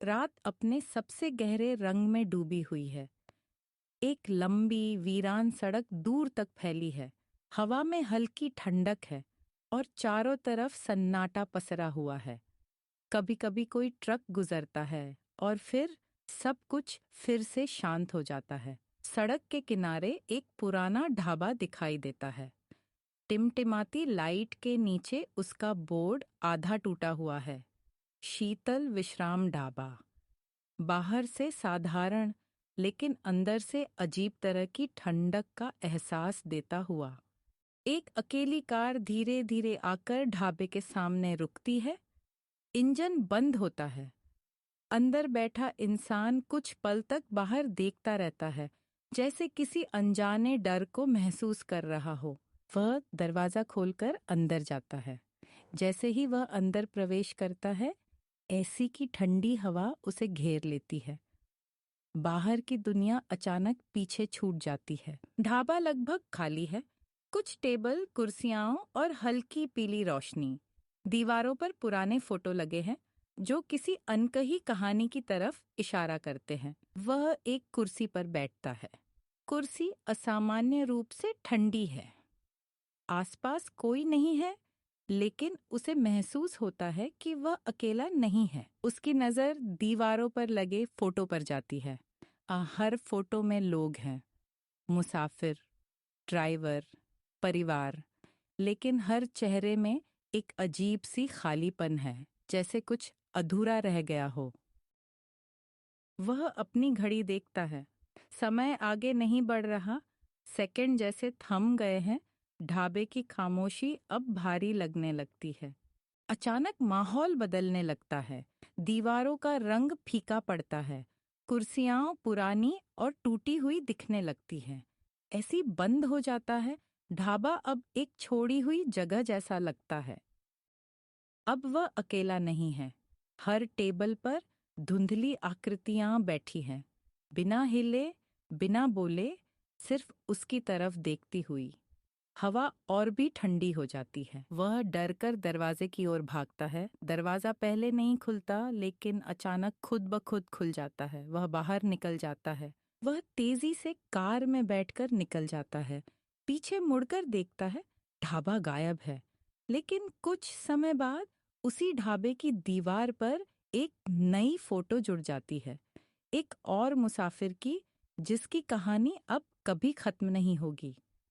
रात अपने सबसे गहरे रंग में डूबी हुई है। एक लंबी वीरान सड़क दूर तक फैली है। हवा में हल्की ठंडक है और चारों तरफ सन्नाटा पसरा हुआ है। कभी कभी कोई ट्रक गुजरता है और फिर सब कुछ फिर से शांत हो जाता है। सड़क के किनारे एक पुराना ढाबा दिखाई देता है। टिमटिमाती लाइट के नीचे उसका बोर्ड आधा टूटा हुआ है, शीतल विश्राम ढाबा। बाहर से साधारण लेकिन अंदर से अजीब तरह की ठंडक का एहसास देता हुआ एक अकेली कार धीरे धीरे आकर ढाबे के सामने रुकती है। इंजन बंद होता है। अंदर बैठा इंसान कुछ पल तक बाहर देखता रहता है, जैसे किसी अनजाने डर को महसूस कर रहा हो। वह दरवाजा खोलकर अंदर जाता है। जैसे ही वह अंदर प्रवेश करता है, ऐसी की ठंडी हवा उसे घेर लेती है। बाहर की दुनिया अचानक पीछे छूट जाती है। ढाबा लगभग खाली है। कुछ टेबल, कुर्सियां और हल्की पीली रोशनी। दीवारों पर पुराने फोटो लगे हैं जो किसी अनकही कहानी की तरफ इशारा करते हैं। वह एक कुर्सी पर बैठता है। कुर्सी असामान्य रूप से ठंडी है। आसपास कोई नहीं है, लेकिन उसे महसूस होता है कि वह अकेला नहीं है। उसकी नज़र दीवारों पर लगे फोटो पर जाती है। हर फोटो में लोग हैं, मुसाफिर, ड्राइवर, परिवार, लेकिन हर चेहरे में एक अजीब सी खालीपन है, जैसे कुछ अधूरा रह गया हो। वह अपनी घड़ी देखता है। समय आगे नहीं बढ़ रहा। सेकंड जैसे थम गए हैं। ढाबे की खामोशी अब भारी लगने लगती है। अचानक माहौल बदलने लगता है। दीवारों का रंग फीका पड़ता है। कुर्सियां पुरानी और टूटी हुई दिखने लगती हैं। ऐसी बंद हो जाता है। ढाबा अब एक छोड़ी हुई जगह जैसा लगता है। अब वह अकेला नहीं है। हर टेबल पर धुंधली आकृतियां बैठी हैं, बिना हिले, बिना बोले, सिर्फ उसकी तरफ देखती हुई। हवा और भी ठंडी हो जाती है। वह डरकर दरवाजे की ओर भागता है। दरवाजा पहले नहीं खुलता, लेकिन अचानक खुद ब खुद खुल जाता है। वह बाहर निकल जाता है। वह तेजी से कार में बैठकर निकल जाता है। पीछे मुड़कर देखता है, ढाबा गायब है। लेकिन कुछ समय बाद उसी ढाबे की दीवार पर एक नई फोटो जुड़ जाती है, एक और मुसाफिर की, जिसकी कहानी अब कभी खत्म नहीं होगी।